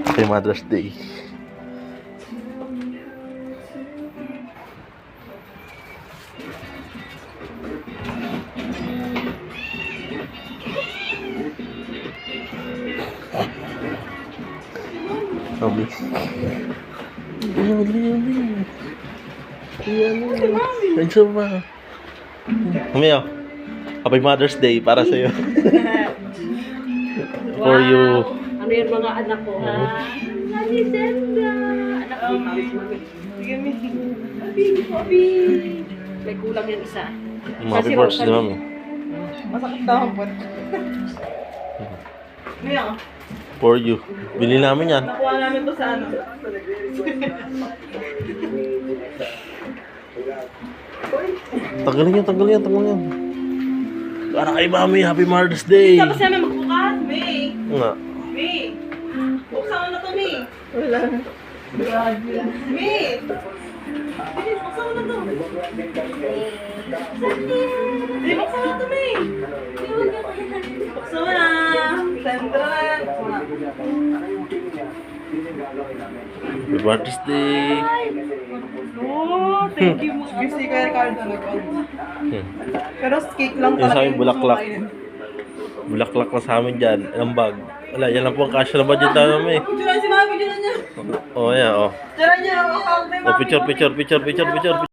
Happy Mother's Day. Mami. Thanks so much. Mami, oh. Happy Mother's Day para sa'yo. For you. Ano yung mga anak ko, ha? Nani Senda! Anak ko, bigyan mo. Happy. May kulang yung isa. Happy birthday, Mami. Masakit daw ang buwan. Ngayon, For you. Bili namin yan. nakuha namin to sa ano. Tanggalin yan. Para kay Mami, Happy Mother's Day. Tapos namin magbukas, May. Nga. May. Buksan mo na to, May. Wala. May. Bilis, buksan mo na to. Hindi, buksan mo na to, May. Buksan mo na. Sandra. Happy Mother's Day. Oh, thank you mga Busy ka Ricardo Pero cake lang Yung sa amin, bulaklak. Bulaklak na sa amin dyan. Ilang bag. Wala, yan lang po ang cash na budget namin. Picture si Mami, picture niya. Oh, yeah, oh. Picture niya, account ni Mami. Oh, picture.